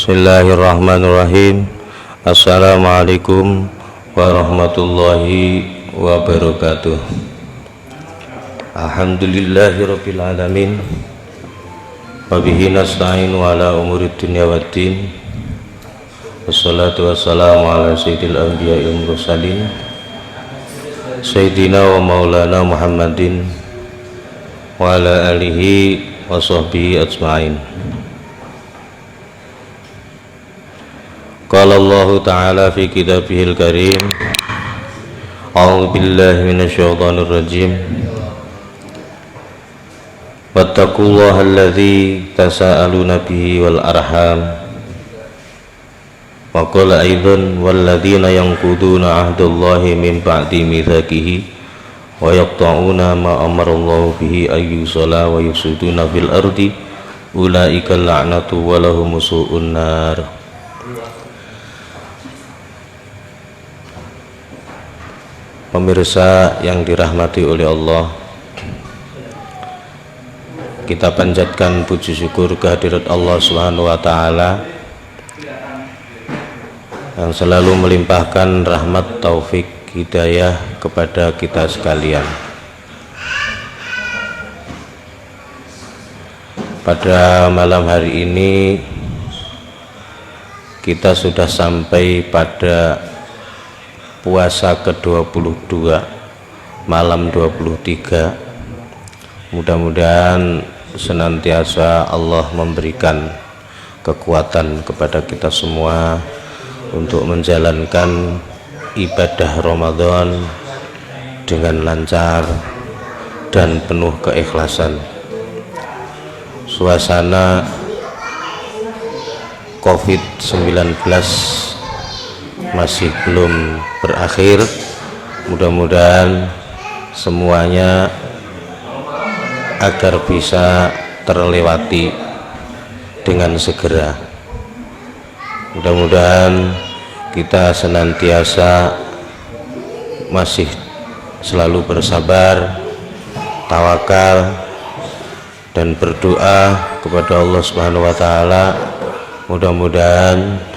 Bismillahirrahmanirrahim. Assalamualaikum warahmatullahi wabarakatuh. Alhamdulillahirabbil alamin. Wabihi nasta'inu ala umurid dunya waddin. Wassalatu wassalamu ala sayyidil anbiya'i wal mursalin Sayyidina wa maulana Muhammadin wa ala alihi wa sahbihi ajma'in. Qala Allah Ta'ala fi kitabihil karim. A'udzu billahi minasyaitonir rajim. Wattaqullaha alladzi tasaaluna bihi wal arham. Wa qala aidan walladzina yanquduna ahdallahi min ba'di mitsaqihi wa yaqta'una ma amarallahu bihi ayyusala wa yufsiduna fil ardi ulaika la'natu wa lahum su'un nar. Pemirsa yang dirahmati oleh Allah, kita panjatkan puji syukur kehadirat Allah Subhanahu wa Ta'ala yang selalu melimpahkan rahmat, taufik, hidayah kepada kita sekalian. Pada malam hari ini kita sudah sampai pada puasa ke-22 malam 23. Mudah-mudahan senantiasa Allah memberikan kekuatan kepada kita semua untuk menjalankan ibadah Ramadan dengan lancar dan penuh keikhlasan. Suasana COVID-19 masih belum berakhir. Mudah-mudahan semuanya agar bisa terlewati dengan segera. Mudah-mudahan kita senantiasa masih selalu bersabar, tawakal, dan berdoa kepada Allah Subhanahu wa Ta'ala. Mudah-mudahan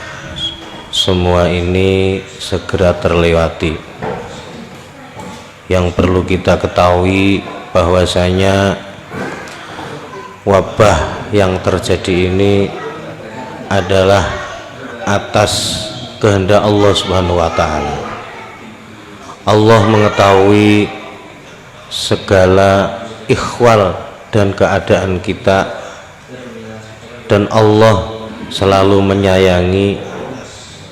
semua ini segera terlewati. Yang perlu kita ketahui bahwasanya wabah yang terjadi ini adalah atas kehendak Allah Subhanahu wa Ta'ala. Allah mengetahui segala ikhwal dan keadaan kita, dan Allah selalu menyayangi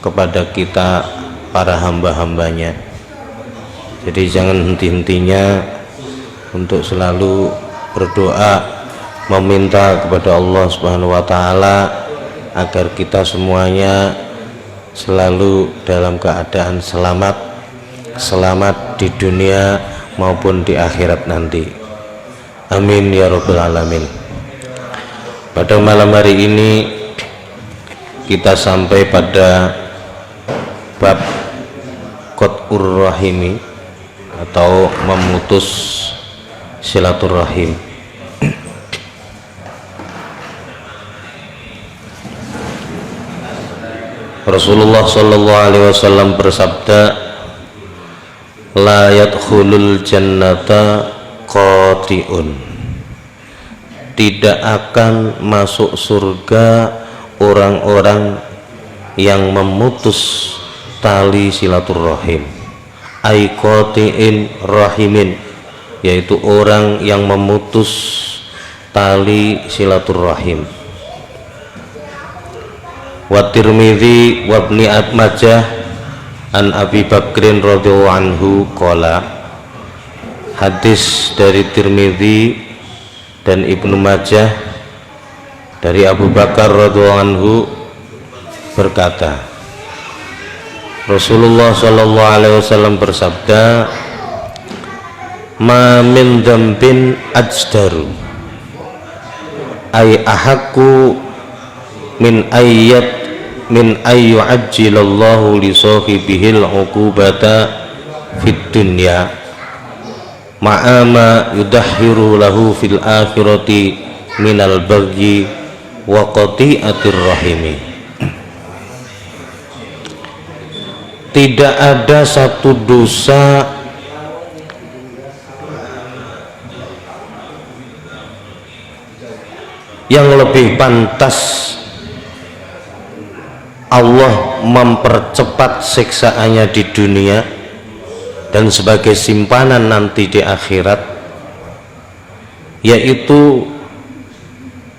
kepada kita para hamba-hambanya. Jadi jangan henti-hentinya untuk selalu berdoa, meminta kepada Allah Subhanahu wa Ta'ala agar kita semuanya selalu dalam keadaan selamat di dunia maupun di akhirat nanti. Amin ya rabbal alamin. Pada malam hari ini kita sampai pada bab qat'ur rahimi atau memutus silaturahim. Rasulullah sallallahu alaihi wasallam bersabda, la yadkhulul jannata qati'un. Tidak akan masuk surga orang-orang yang memutus tali silaturahim. Ai qati'in rahimin, yaitu orang yang memutus tali silaturahim. Wa Tirmidzi wa Ibnu Majah an Abi Bakrin radhiyallahu anhu qala. Hadis dari Tirmidzi dan Ibnu Majah dari Abu Bakar radhiyallahu anhu berkata, Rasulullah sallallahu alaihi wasallam bersabda, ma min dzambin ajdaru ay ahaqqu min ayyu'ajjilallahu li sahibihil uqubata fid dunya ma'ama yudahhiru lahu fil akhirati minal bagyi wa qati'atir rahimi. tidak ada satu dosa yang lebih pantas Allah mempercepat siksaannya di dunia dan sebagai simpanan nanti di akhirat, yaitu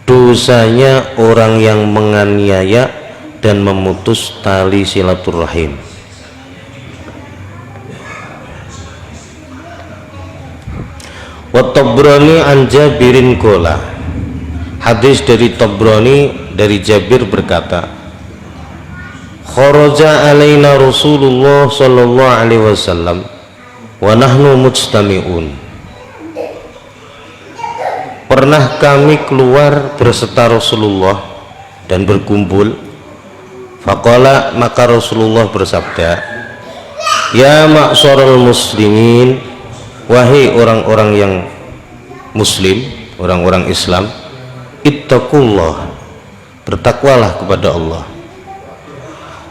dosanya orang yang menganiaya dan memutus tali silaturahim. Wa Tabrani an Jabirin qala, hadis dari Tabrani dari Jabir berkata, kharaja alaina Rasulullah sallallahu alaihi wasallam wa nahnu mujtami'un. Pernah kami keluar berserta Rasulullah dan berkumpul. Faqala, maka Rasulullah bersabda, ya ma'syarul muslimin, wahai orang-orang yang muslim, orang-orang Islam, ittaqullah, bertakwalah kepada Allah,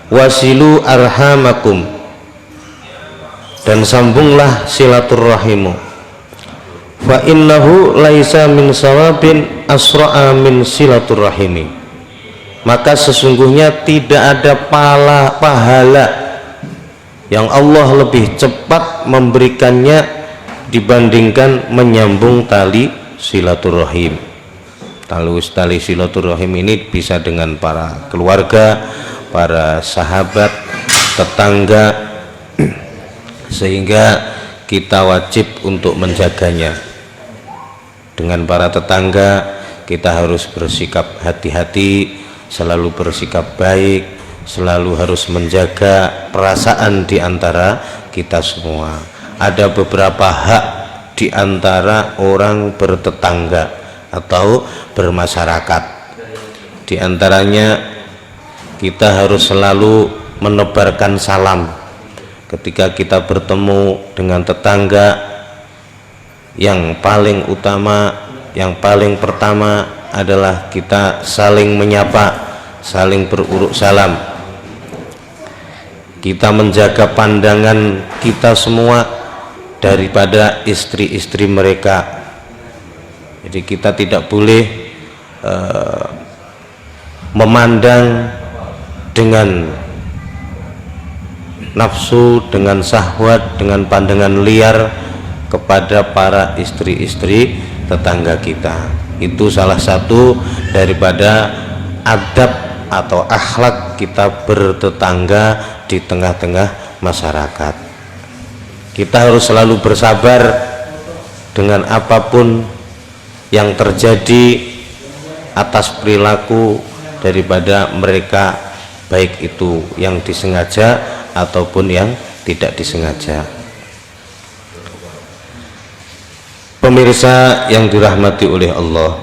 wasilu arhamakum, dan sambunglah silaturrahimu, fa innahu laisa min sawabin asra'a min silaturrahimi, maka sesungguhnya tidak ada pahala yang Allah lebih cepat memberikannya dibandingkan menyambung tali silaturahim. Tali silaturahim ini bisa dengan para keluarga, para sahabat, tetangga, sehingga kita wajib untuk menjaganya. Dengan para tetangga kita harus bersikap hati-hati, selalu bersikap baik, selalu harus menjaga perasaan di antara kita semua. Ada beberapa hak di antara orang bertetangga atau bermasyarakat. Di antaranya kita harus selalu menebarkan salam ketika kita bertemu dengan tetangga. Yang paling utama, yang paling pertama adalah kita saling menyapa, saling beruruk salam. Kita menjaga pandangan kita semua daripada istri-istri mereka. Jadi kita tidak boleh memandang dengan nafsu, dengan syahwat, dengan pandangan liar kepada para istri-istri tetangga kita. Itu salah satu daripada adab atau akhlak kita bertetangga di tengah-tengah masyarakat. Kita harus selalu bersabar dengan apapun yang terjadi atas perilaku daripada mereka, baik itu yang disengaja ataupun yang tidak disengaja. Pemirsa yang dirahmati oleh Allah,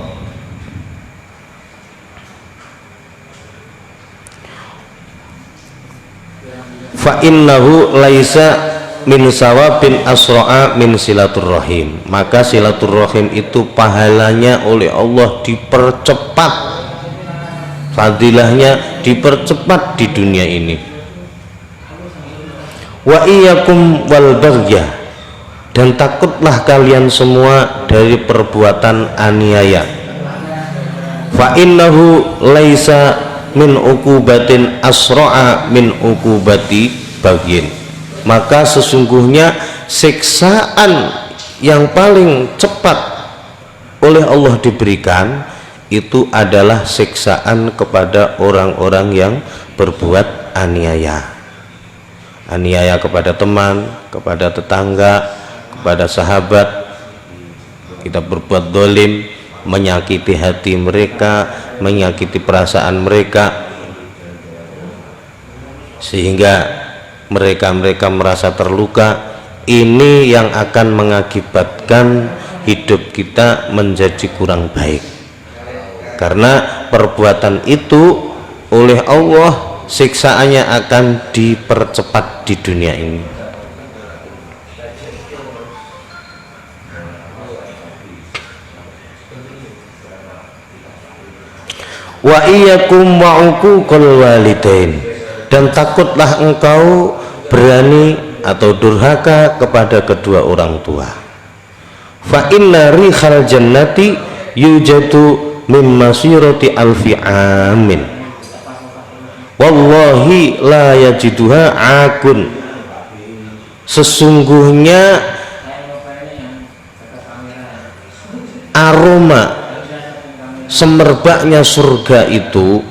fa innahu laisa min sawabin asra'a min silaturrahim, maka silaturrahim itu pahalanya oleh Allah dipercepat, fadilahnya dipercepat di dunia ini. Wa iyyakum wal baghya, dan takutlah kalian semua dari perbuatan aniaya. Fa innahu laisa min uqubatin asra'a min uqubati baghin, maka sesungguhnya siksaan yang paling cepat oleh Allah diberikan itu adalah siksaan kepada orang-orang yang berbuat aniaya. Aniaya kepada teman, kepada tetangga, kepada sahabat. Kita berbuat dolim, menyakiti hati mereka, menyakiti perasaan mereka, sehingga mereka merasa terluka. Ini yang akan mengakibatkan hidup kita menjadi kurang baik, karena perbuatan itu oleh Allah siksaannya akan dipercepat di dunia ini. Wa iyyakum wa uquqal walidain, dan takutlah engkau berani atau durhaka kepada kedua orang tua. Fa inna rihal jannati yujatu min masirati alfi amin wallahi la yajiduha akun. Sesungguhnya aroma semerbaknya surga itu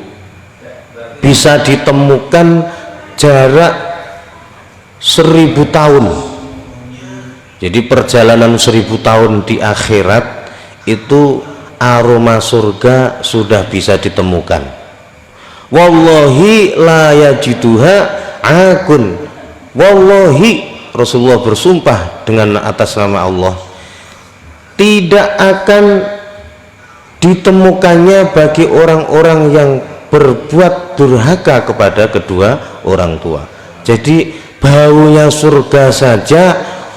bisa ditemukan jarak 1000 tahun. Jadi perjalanan 1000 tahun di akhirat itu aroma surga sudah bisa ditemukan. Wallahi la yajiduha akun. Wallahi, Rasulullah bersumpah dengan atas nama Allah, tidak akan ditemukannya bagi orang-orang yang berbuat durhaka kepada kedua orang tua. Jadi baunya surga saja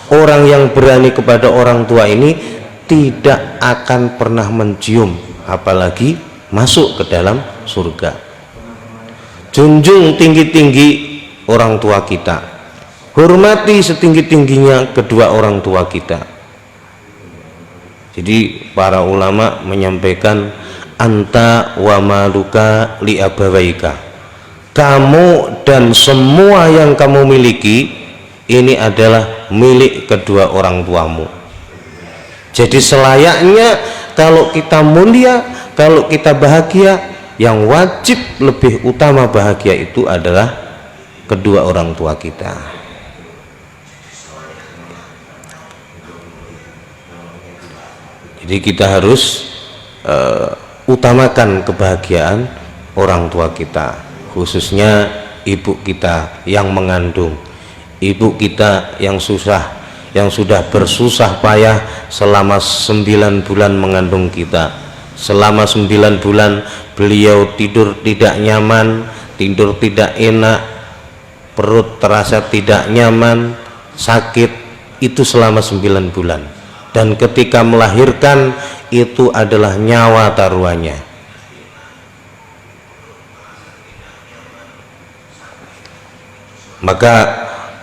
orang yang berani kepada orang tua ini tidak akan pernah mencium, apalagi masuk ke dalam surga. Junjung tinggi-tinggi orang tua kita, hormati setinggi-tingginya kedua orang tua kita. Jadi para ulama menyampaikan anta wa maluka li abawaika, kamu dan semua yang kamu miliki ini adalah milik kedua orang tuamu. Jadi selayaknya kalau kita mulia, kalau kita bahagia, yang wajib lebih utama bahagia itu adalah kedua orang tua kita. Jadi kita harus utamakan kebahagiaan orang tua kita, khususnya ibu kita yang mengandung, ibu kita yang sudah bersusah payah selama 9 bulan mengandung kita. Selama 9 bulan beliau tidur tidak nyaman, tidur tidak enak, perut terasa tidak nyaman, sakit, itu selama 9 bulan. Dan ketika melahirkan itu adalah nyawa taruhannya. Maka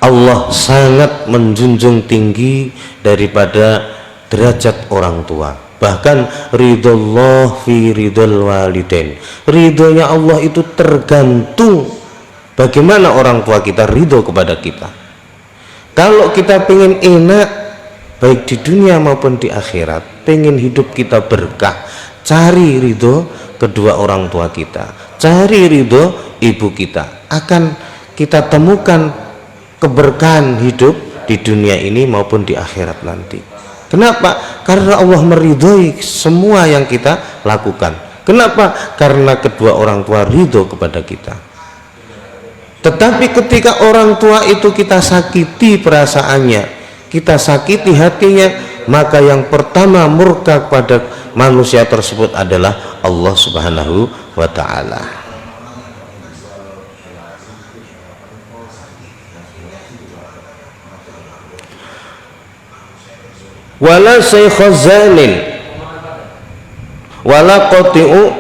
Allah sangat menjunjung tinggi daripada derajat orang tua. Bahkan ridullah fi ridul walidain, ridhonya Allah itu tergantung bagaimana orang tua kita ridho kepada kita. Kalau kita pengen enak baik di dunia maupun di akhirat, pengen hidup kita berkah, cari ridho kedua orang tua kita, cari ridho ibu kita, akan kita temukan keberkahan hidup di dunia ini maupun di akhirat nanti. Kenapa? Karena Allah meridhoi semua yang kita lakukan. Kenapa? Karena kedua orang tua ridho kepada kita. Tetapi ketika orang tua itu kita sakiti perasaannya, kita sakiti hatinya, maka yang pertama murka kepada manusia tersebut adalah Allah Subhanahu wa ta'ala. Wala saykhazanin wala qati'u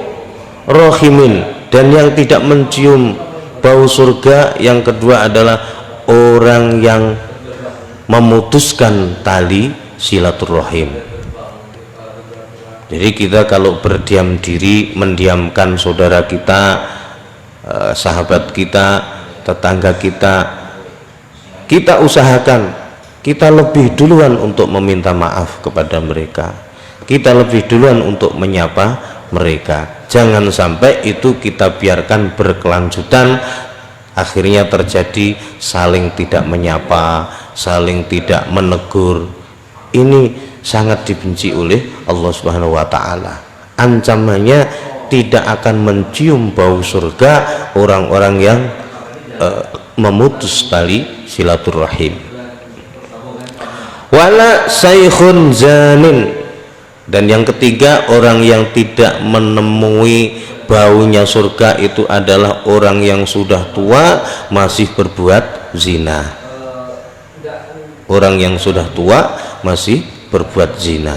rahimin, dan yang tidak mencium bau surga yang kedua adalah orang yang memutuskan tali silaturahim. Jadi kita kalau berdiam diri, mendiamkan saudara kita, sahabat kita, tetangga kita, kita usahakan kita lebih duluan untuk meminta maaf kepada mereka, kita lebih duluan untuk menyapa mereka. Jangan sampai itu kita biarkan berkelanjutan, akhirnya terjadi saling tidak menyapa, saling tidak menegur. Ini sangat dibenci oleh Allah Subhanahu wa ta'ala. Ancamannya tidak akan mencium bau surga orang-orang yang memutus tali silaturahim. Wala saikhun zanin, dan yang ketiga orang yang tidak menemui baunya surga itu adalah orang yang sudah tua masih berbuat zina. Orang yang sudah tua masih berbuat zina.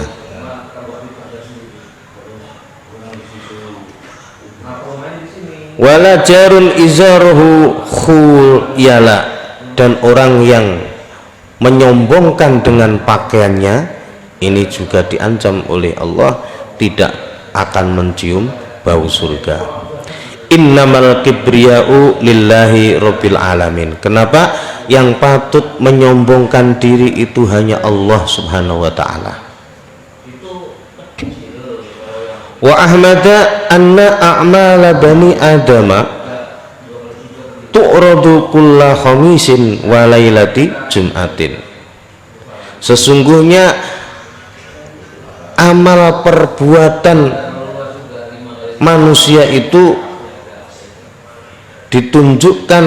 Wala jarun izaruhu khuyala, dan orang yang menyombongkan dengan pakaiannya ini juga diancam oleh Allah tidak akan mencium bau surga. Innamal kibriya'u lillahi rabbil alamin. Kenapa? Yang patut menyombongkan diri itu hanya Allah subhanahu wa ta'ala. Wa ahmada anna a'mala bani adama tu'radu kulla khamisin wa lailati jum'atin. Sesungguhnya amal perbuatan manusia itu ditunjukkan,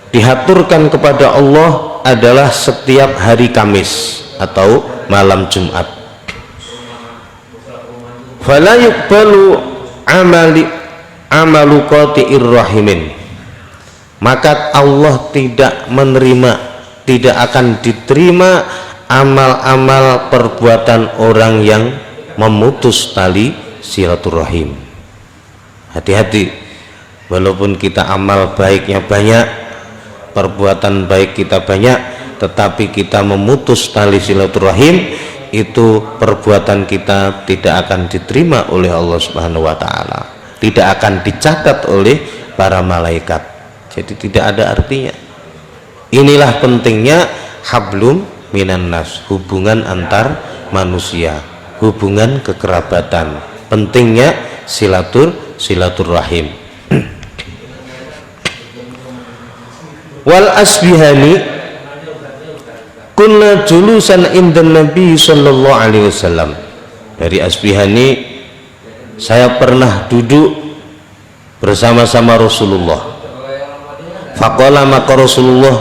dihaturkan kepada Allah adalah setiap hari Kamis atau malam Jumat. Fala yuqbalu amalu qati'ir rahimin. Maka Allah tidak menerima, tidak akan diterima amal-amal perbuatan orang yang memutus tali silaturahim. Hati-hati, walaupun kita amal baiknya banyak, perbuatan baik kita banyak, tetapi kita memutus tali silaturahim, itu perbuatan kita tidak akan diterima oleh Allah Subhanahu wa taala, tidak akan dicatat oleh para malaikat. Jadi tidak ada artinya. Inilah pentingnya hablum minan nas, hubungan antar manusia, hubungan kekerabatan, pentingnya silaturahim. Wal Asbihani kunna julusan indan Nabi sallallahu alaihi wasallam. Dari Asbihani, saya pernah duduk bersama-sama Rasulullah. Faqala, maka Rasulullah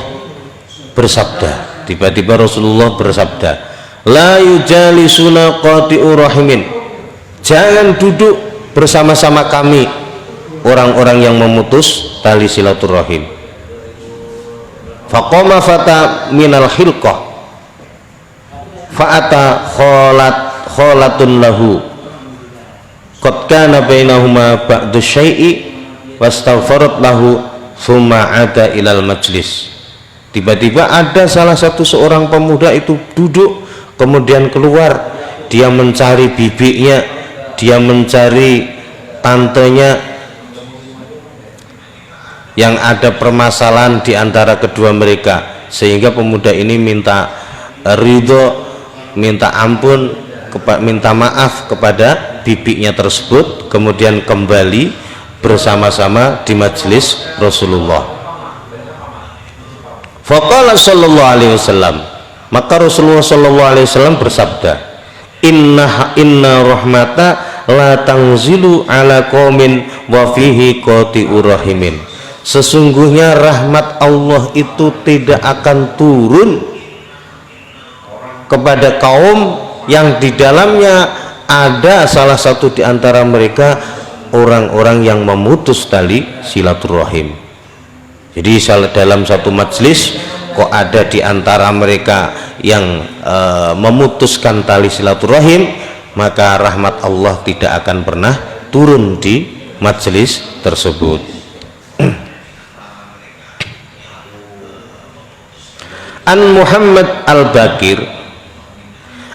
bersabda, tiba-tiba Rasulullah bersabda, la yujalisuna qati'u rahimin. Jangan duduk bersama-sama kami orang-orang yang memutus tali silaturahim. Faqama fata minal khilqah fa'ata kholatun lahu qad kana bainahuma ba'du syai'i wastaghfarat lahu thumma ada ilal majlis. Tiba-tiba ada salah satu seorang pemuda itu duduk, kemudian keluar, dia mencari bibinya, dia mencari tantenya yang ada permasalahan di antara kedua mereka, sehingga pemuda ini minta ridho, minta ampun, minta maaf kepada bibinya tersebut, kemudian kembali bersama-sama di majelis Rasulullah. Faqala sallallahu alaihi wasallam, maka Rasulullah sallallahu alaihi wasallam bersabda, inna rahmata la tanzilu ala qaumin wa fihi qati'ur rahimin. Sesungguhnya rahmat Allah itu tidak akan turun kepada kaum yang di dalamnya ada salah satu di antara mereka orang-orang yang memutus tali silaturahim. Jadi dalam satu majelis kok ada di antara mereka yang memutuskan tali silaturahim, maka rahmat Allah tidak akan pernah turun di majelis tersebut. An Muhammad al-Bakir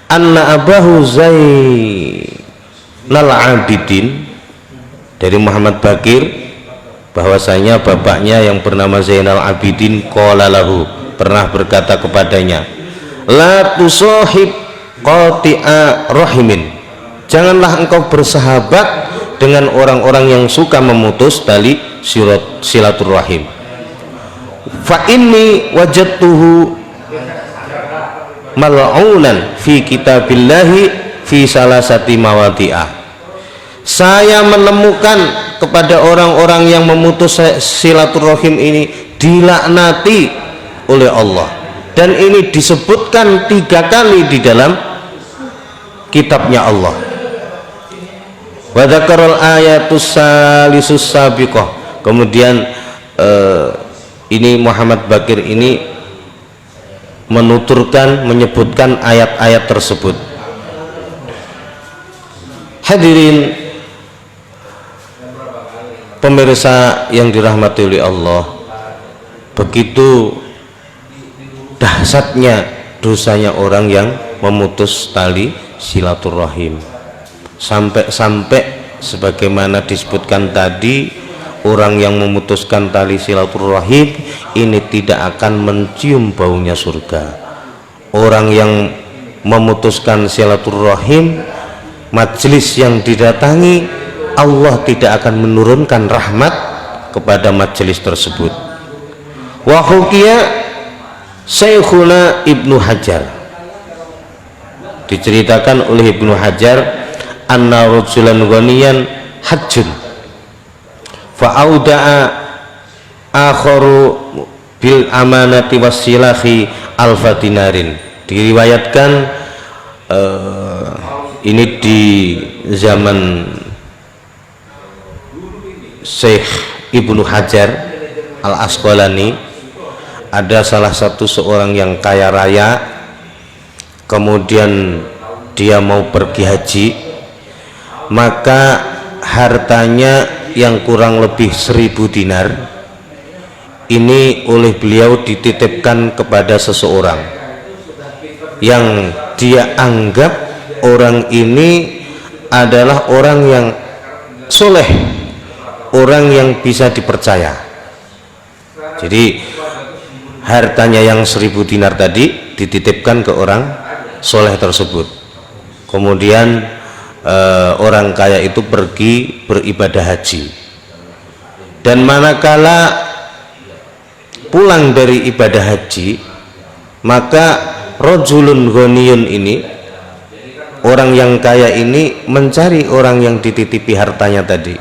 anna abahu Zainal Abidin, dari Muhammad Bakir bahwasanya bapaknya yang bernama Zainal Abidin qala lahu, pernah berkata kepadanya, la tusahib qati'a rahimin, janganlah engkau bersahabat dengan orang-orang yang suka memutus tali silaturahim. Fa inni wajadtuhu mal'unan fi kitabillahi fi salasati mawadi'ah. Saya menemukan kepada orang-orang yang memutus silaturahim ini dilaknati oleh Allah, dan ini disebutkan 3 kali di dalam kitabnya Allah. Wa dzakarul ayatus salisus sabiqah. Kemudian ini Muhammad Bakir ini menuturkan, menyebutkan ayat-ayat tersebut. Hadirin pemirsa yang dirahmati oleh Allah, begitu dahsyatnya dosanya orang yang memutus tali silaturahim. Sampai sebagaimana disebutkan tadi, orang yang memutuskan tali silaturahim ini tidak akan mencium baunya surga. Orang yang memutuskan silaturahim, majelis yang didatangi, Allah tidak akan menurunkan rahmat kepada majelis tersebut. Wa hukiya Syekhuna Ibnu Hajar, diceritakan oleh Ibnu Hajar, anna rajulan ghaniyan hajjun fa'auda'a akharu bil amanati wassilahi alfa dinarin. Diriwayatkan ini di zaman Syekh Ibnu Hajar Al-Asqalani, ada salah satu seorang yang kaya raya, kemudian dia mau pergi haji, maka hartanya yang kurang lebih 1000 dinar ini oleh beliau dititipkan kepada seseorang yang dia anggap orang ini adalah orang yang soleh, orang yang bisa dipercaya. Jadi hartanya yang 1000 dinar tadi dititipkan ke orang soleh tersebut. Kemudian orang kaya itu pergi beribadah haji, dan manakala pulang dari ibadah haji, maka rajulun ghaniyun ini, orang yang kaya ini mencari orang yang dititipi hartanya tadi,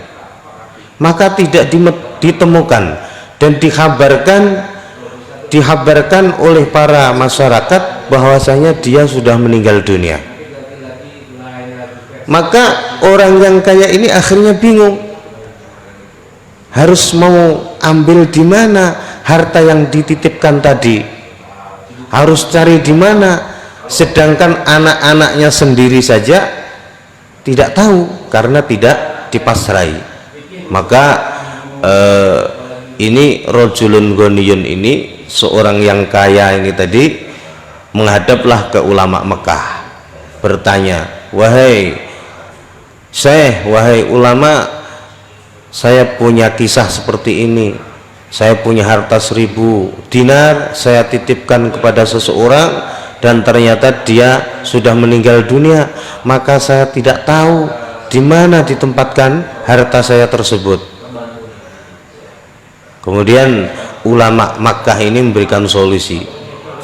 maka tidak ditemukan dan dihabarkan oleh para masyarakat bahwasanya dia sudah meninggal dunia. Maka orang yang kaya ini akhirnya bingung, harus mau ambil di mana harta yang dititipkan tadi, harus cari di mana, sedangkan anak-anaknya sendiri saja tidak tahu karena tidak dipasrai. Maka ini rajulun ghaniyun ini, seorang yang kaya ini tadi, menghadaplah ke ulama Mekah, bertanya, wahai Syekh, wahai ulama, saya punya kisah seperti ini, saya punya harta 1000 dinar, saya titipkan kepada seseorang dan ternyata dia sudah meninggal dunia, maka saya tidak tahu di mana ditempatkan harta saya tersebut. Kemudian ulama Makkah ini memberikan solusi.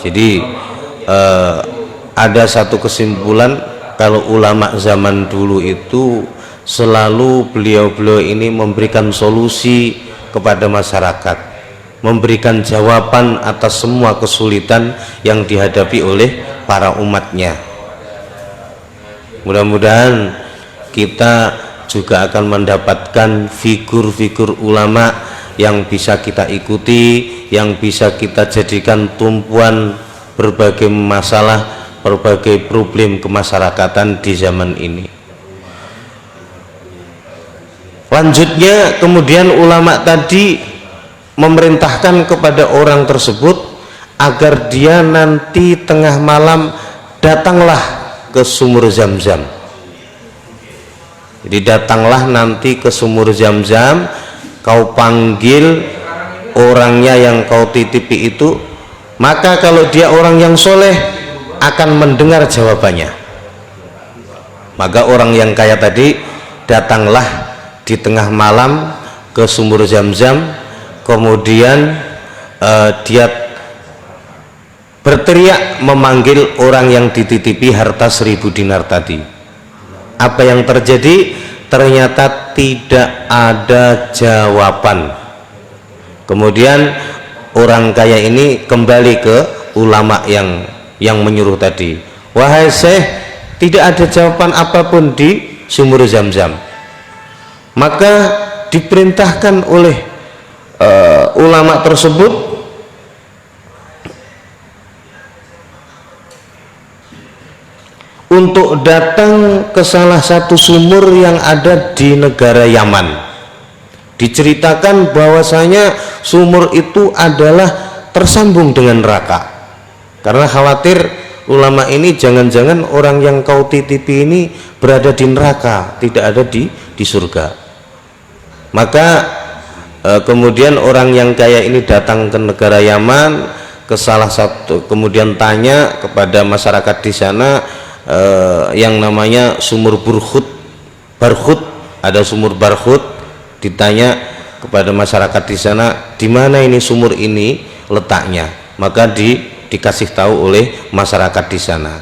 Jadi ada satu kesimpulan, kalau ulama zaman dulu itu selalu beliau-beliau ini memberikan solusi kepada masyarakat, memberikan jawaban atas semua kesulitan yang dihadapi oleh para umatnya. Mudah-mudahan kita juga akan mendapatkan figur-figur ulama yang bisa kita ikuti, yang bisa kita jadikan tumpuan berbagai masalah, berbagai problem kemasyarakatan di zaman ini. Lanjutnya, kemudian ulama tadi memerintahkan kepada orang tersebut agar dia nanti tengah malam datanglah ke sumur Zam-Zam. Jadi datanglah nanti ke sumur Zam-Zam, kau panggil orangnya yang kau titipi itu, maka kalau dia orang yang soleh akan mendengar jawabannya. Maka orang yang kaya tadi datanglah di tengah malam ke sumur Zam-Zam, kemudian dia berteriak memanggil orang yang dititipi harta 1000 dinar tadi. Apa yang terjadi? Ternyata tidak ada jawaban. Kemudian orang kaya ini kembali ke ulama yang menyuruh tadi, wahai Syekh, tidak ada jawaban apapun di sumur Zam-Zam. Maka diperintahkan oleh ulama tersebut untuk datang ke salah satu sumur yang ada di negara Yaman. Diceritakan bahwasanya sumur itu adalah tersambung dengan neraka. karena khawatir ulama ini jangan-jangan orang yang kau titipi ini berada di neraka, tidak ada di surga. Maka kemudian orang yang kaya ini datang ke negara Yaman, ke salah satu, kemudian tanya kepada masyarakat di sana yang namanya sumur Barhut, ada sumur Barhut, ditanya kepada masyarakat di sana, di mana ini sumur ini letaknya, maka dikasih tahu oleh masyarakat di sana.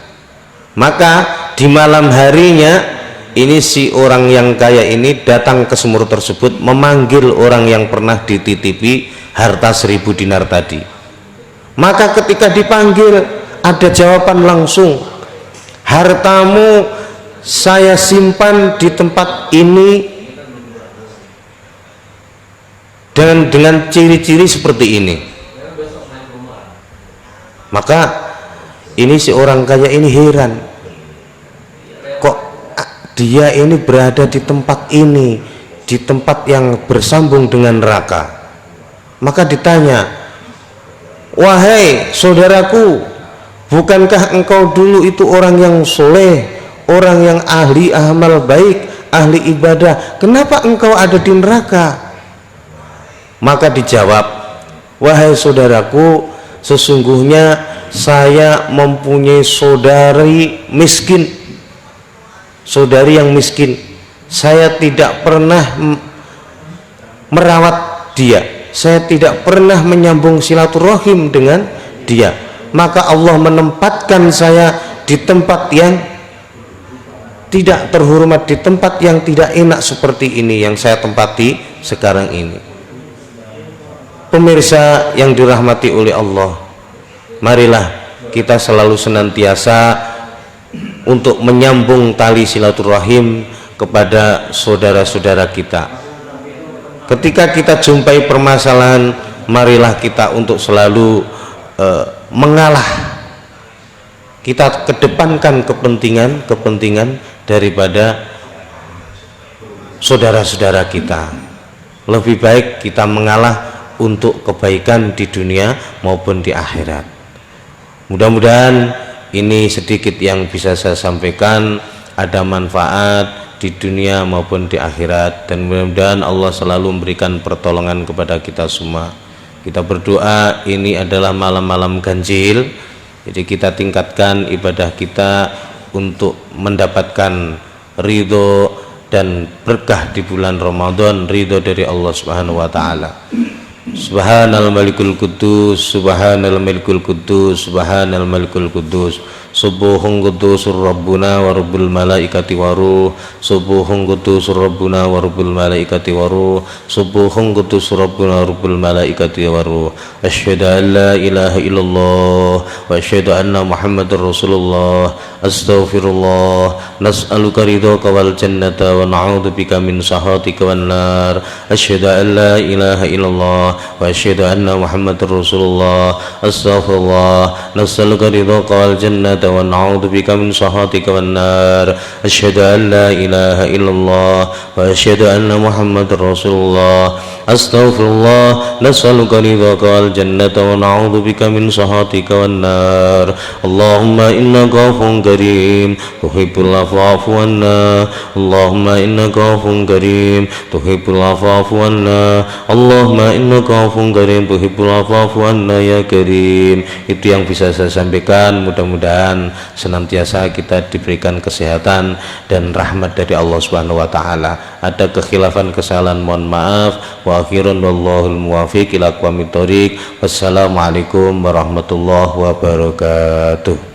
Maka di malam harinya ini si orang yang kaya ini datang ke sumur tersebut, memanggil orang yang pernah dititipi harta 1000 dinar tadi. Maka ketika dipanggil ada jawaban langsung, hartamu saya simpan di tempat ini dengan ciri-ciri seperti ini. Maka ini si orang kaya ini heran, kok dia ini berada di tempat ini, di tempat yang bersambung dengan neraka. Maka ditanya, wahai saudaraku, bukankah engkau dulu itu orang yang soleh, orang yang ahli amal baik, ahli ibadah, kenapa engkau ada di neraka? Maka dijawab, wahai saudaraku, sesungguhnya saya mempunyai saudari miskin, saudari yang miskin. Saya tidak pernah merawat dia, saya tidak pernah menyambung silaturahim dengan dia. Maka Allah menempatkan saya di tempat yang tidak terhormat, di tempat yang tidak enak seperti ini yang saya tempati sekarang ini. Pemirsa yang dirahmati oleh Allah, marilah kita selalu senantiasa untuk menyambung tali silaturahim kepada saudara-saudara kita. Ketika kita jumpai permasalahan, marilah kita untuk selalu mengalah, kita kedepankan kepentingan daripada saudara-saudara kita. Lebih baik kita mengalah untuk kebaikan di dunia maupun di akhirat. Mudah-mudahan ini sedikit yang bisa saya sampaikan, ada manfaat di dunia maupun di akhirat, dan mudah-mudahan Allah selalu memberikan pertolongan kepada kita semua. Kita berdoa, ini adalah malam-malam ganjil, jadi kita tingkatkan ibadah kita untuk mendapatkan ridho dan berkah di bulan Ramadan, ridho dari Allah Subhanahu wa taala. Subhanal malikul quddus, subhanal malikul quddus, subhanal malikul quddus, subuhun quddusur rabbuna wa rabbul malaikati wa ruh, subuhun quddusur rabbuna wa rabbul malaikati wa ruh, subuhun quddusur rabbuna wa rabbul malaikati wa ruh. Asyhadu an la ilaha illallah wa asyhadu anna muhammadar rasulullah. Astaghfirullah, nas'aluka ridhaka wal jannata wa na'udzubika min sakhatika wan nar. Asyhadu an la ilaha illallah wa asyhadu anna muhammadar rasulullah. Astaghfirullah, nas'aluka ridhaka wal jannata wa na'udzubika min sakhatika wan nar. Asyhadu an la ilaha illallah wa asyhadu anna muhammadar rasulullah. Astaghfirullah, nas'aluka ridhaka wal jannata wa na'udzubika min sakhatika wan nar. Allahumma innaka afuwwun karim tuhibbul afwa fa'fu anna. Allahumma innaka afuwwun karim tuhibbul afwa fa'fu anna. Allahumma innaka afuwwun karim tuhibbul afwa fa'fu anna ya karim. Itu yang bisa saya sampaikan. Mudah-mudahan senantiasa kita diberikan kesehatan dan rahmat dari Allah Subhanahu wa taala. Ada kekhilafan, kesalahan, mohon maaf. Wa akhirun wallahul muwaffiq ila aqwamit thoriq. Wassalamualaikum warahmatullahi wabarakatuh.